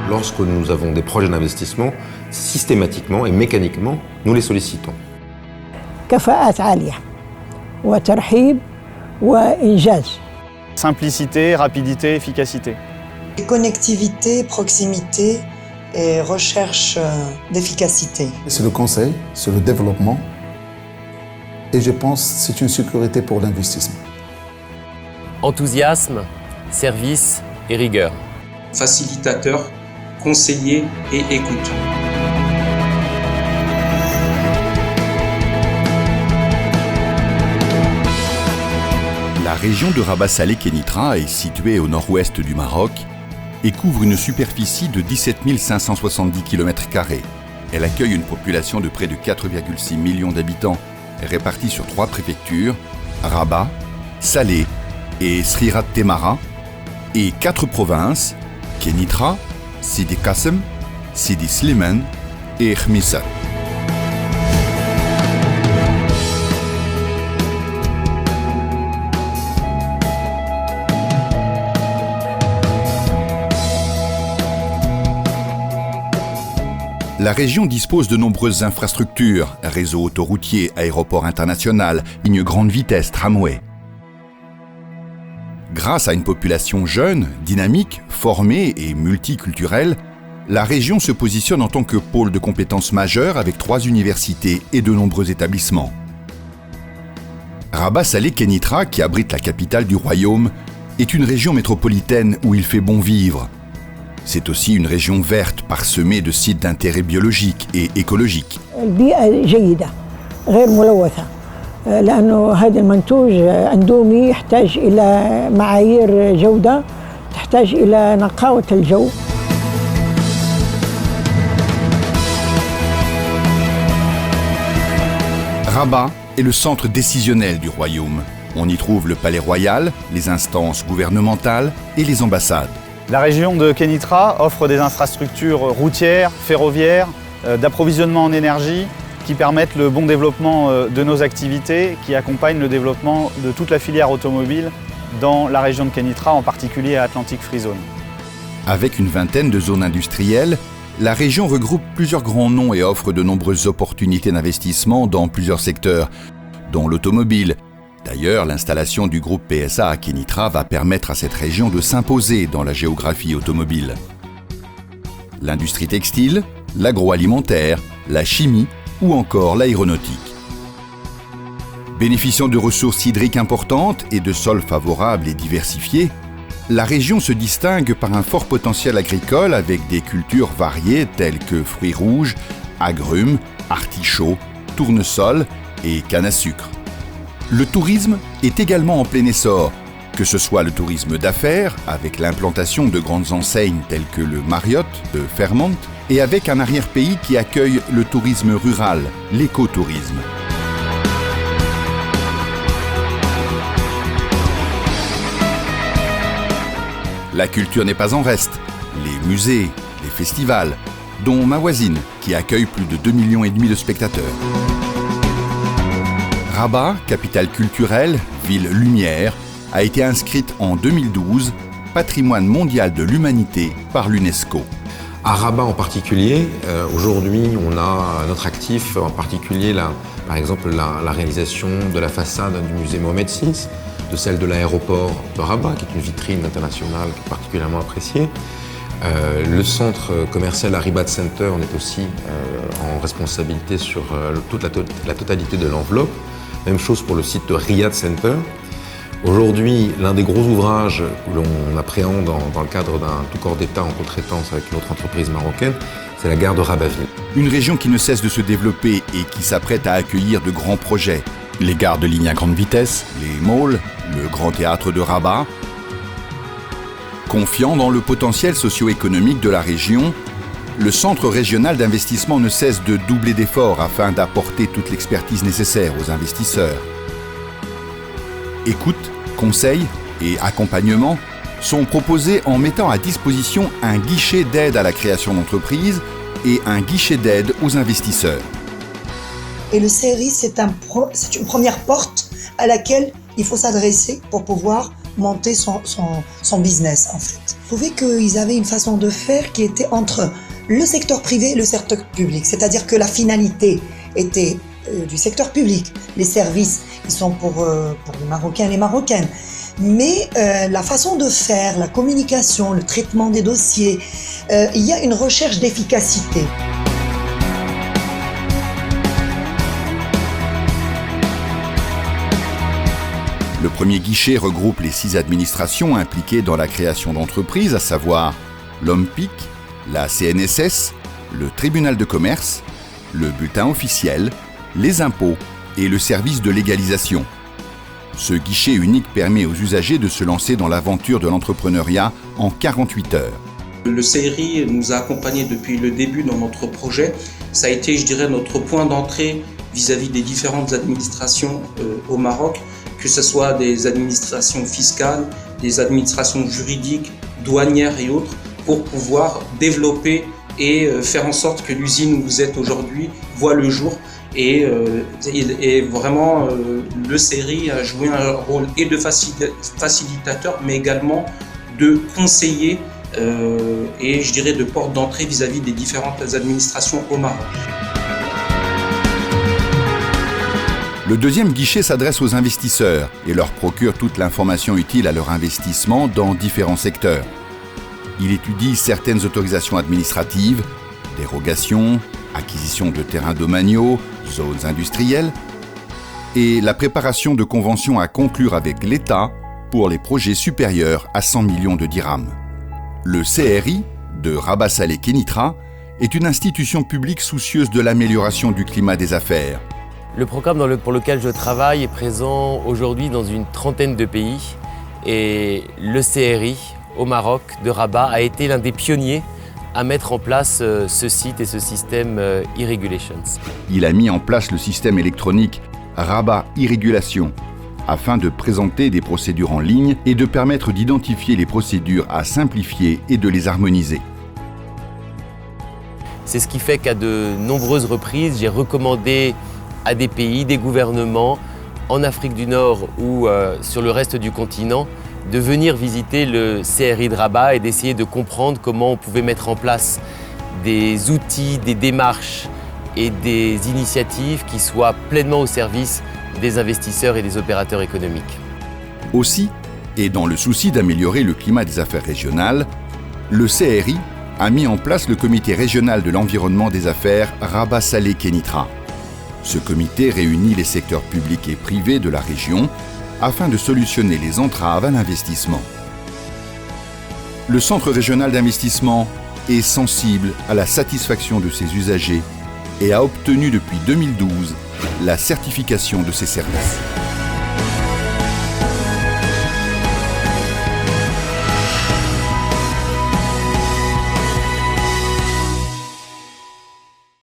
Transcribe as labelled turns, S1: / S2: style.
S1: Lorsque nous avons des projets d'investissement, systématiquement et mécaniquement, nous les sollicitons.
S2: كفاءات عالية وترحيب وإنجاز.
S3: Simplicité, rapidité, efficacité.
S4: Connectivité, proximité et recherche d'efficacité.
S5: C'est le conseil, c'est le développement et je pense que c'est une sécurité pour l'investissement.
S6: Enthousiasme, service et rigueur.
S7: Facilitateur, conseiller et écoute.
S8: La région de Rabat Salé Kénitra est située au nord-ouest du Maroc et couvre une superficie de 17 570 km². Elle accueille une population de près de 4,6 millions d'habitants répartis sur 3 préfectures, Rabat, Salé et Srirat Temara, et 4 provinces, Kénitra, Sidi Qassem, Sidi Slimane et Khmissat. La région dispose de nombreuses infrastructures, réseau autoroutier, aéroport international, ligne grande vitesse, tramway. Grâce à une population jeune, dynamique, formée et multiculturelle, la région se positionne en tant que pôle de compétences majeures avec 3 universités et de nombreux établissements. Rabat Salé Kénitra, qui abrite la capitale du royaume, est une région métropolitaine où il fait bon vivre. C'est aussi une région verte parsemée de sites d'intérêt biologique et écologique.
S2: البيئة جيدة غير ملوثة لأنه هذا المنتوج أندومي يحتاج إلى معايير جودة تحتاج إلى نقاوة الجو.
S8: Rabat est le centre décisionnel du royaume. On y trouve le palais royal, les instances gouvernementales et les ambassades.
S3: La région de Kénitra offre des infrastructures routières, ferroviaires, d'approvisionnement en énergie qui permettent le bon développement de nos activités, qui accompagnent le développement de toute la filière automobile dans la région de Kénitra, en particulier à Atlantic Free Zone.
S8: Avec une vingtaine de zones industrielles, la région regroupe plusieurs grands noms et offre de nombreuses opportunités d'investissement dans plusieurs secteurs, dont l'automobile. D'ailleurs, l'installation du groupe PSA à Kénitra va permettre à cette région de s'imposer dans la géographie automobile. L'industrie textile, l'agroalimentaire, la chimie ou encore l'aéronautique. Bénéficiant de ressources hydriques importantes et de sols favorables et diversifiés, la région se distingue par un fort potentiel agricole avec des cultures variées telles que fruits rouges, agrumes, artichauts, tournesol et canne à sucre. Le tourisme est également en plein essor, que ce soit le tourisme d'affaires, avec l'implantation de grandes enseignes telles que le Marriott de Fairmont, et avec un arrière-pays qui accueille le tourisme rural, l'écotourisme. La culture n'est pas en reste. Les musées, les festivals, dont Mawazine, qui accueille plus de 2,5 millions de spectateurs. Rabat, capitale culturelle, ville lumière, a été inscrite en 2012 patrimoine mondial de l'humanité par l'UNESCO.
S1: À Rabat en particulier, aujourd'hui, on a notre actif, en particulier par exemple la réalisation de la façade du musée Mohamed VI, de celle de l'aéroport de Rabat, qui est une vitrine internationale particulièrement appréciée. Le centre commercial Aribat Center, on est aussi en responsabilité sur toute la totalité de l'enveloppe. Même chose pour le site de Riyad Center. Aujourd'hui, l'un des gros ouvrages que l'on appréhende dans le cadre d'un tout corps d'État en cotraitance avec une autre entreprise marocaine, c'est la gare de Rabatville.
S8: Une région qui ne cesse de se développer et qui s'apprête à accueillir de grands projets. Les gares de ligne à grande vitesse, les malls, le grand théâtre de Rabat. Confiant dans le potentiel socio-économique de la région, le Centre régional d'investissement ne cesse de doubler d'efforts afin d'apporter toute l'expertise nécessaire aux investisseurs. Écoute, conseils et accompagnement sont proposés en mettant à disposition un guichet d'aide à la création d'entreprises et un guichet d'aide aux investisseurs.
S4: Et le CRI, c'est une première porte à laquelle il faut s'adresser pour pouvoir monter son business en fait. Je trouvais qu'ils avaient une façon de faire qui était entre le secteur privé et le secteur public, c'est-à-dire que la finalité était du secteur public, les services qui sont pour les Marocains et les Marocaines, mais la façon de faire, la communication, le traitement des dossiers, il y a une recherche d'efficacité.
S8: Le premier guichet regroupe les 6 administrations impliquées dans la création d'entreprises, à savoir l'OMPIC, la CNSS, le tribunal de commerce, le bulletin officiel, les impôts et le service de légalisation. Ce guichet unique permet aux usagers de se lancer dans l'aventure de l'entrepreneuriat en 48 heures.
S7: Le CRI nous a accompagnés depuis le début dans notre projet. Ça a été, je dirais, notre point d'entrée vis-à-vis des différentes administrations au Maroc, que ce soit des administrations fiscales, des administrations juridiques, douanières et autres, pour pouvoir développer et faire en sorte que l'usine où vous êtes aujourd'hui voit le jour. Et vraiment, le CRI a joué un rôle et de facilitateur, mais également de conseiller et je dirais de porte d'entrée vis-à-vis des différentes administrations au Maroc.
S8: Le deuxième guichet s'adresse aux investisseurs et leur procure toute l'information utile à leur investissement dans différents secteurs. Il étudie certaines autorisations administratives, dérogations, acquisition de terrains domaniaux, zones industrielles et la préparation de conventions à conclure avec l'État pour les projets supérieurs à 100 millions de dirhams. Le CRI de Rabat Salé Kenitra est une institution publique soucieuse de l'amélioration du climat des affaires.
S6: Le programme pour lequel je travaille est présent aujourd'hui dans une trentaine de pays et le CRI au Maroc de Rabat a été l'un des pionniers à mettre en place ce site et ce système e-regulations.
S8: Il a mis en place le système électronique Rabat e-régulation afin de présenter des procédures en ligne et de permettre d'identifier les procédures à simplifier et de les harmoniser.
S6: C'est ce qui fait qu'à de nombreuses reprises, j'ai recommandé à des pays, des gouvernements en Afrique du Nord ou sur le reste du continent de venir visiter le CRI de Rabat et d'essayer de comprendre comment on pouvait mettre en place des outils, des démarches et des initiatives qui soient pleinement au service des investisseurs et des opérateurs économiques.
S8: Aussi, et dans le souci d'améliorer le climat des affaires régionales, le CRI a mis en place le comité régional de l'environnement des affaires Rabat Salé Kenitra. Ce comité réunit les secteurs publics et privés de la région afin de solutionner les entraves à l'investissement. Le Centre régional d'investissement est sensible à la satisfaction de ses usagers et a obtenu depuis 2012 la certification de ses services.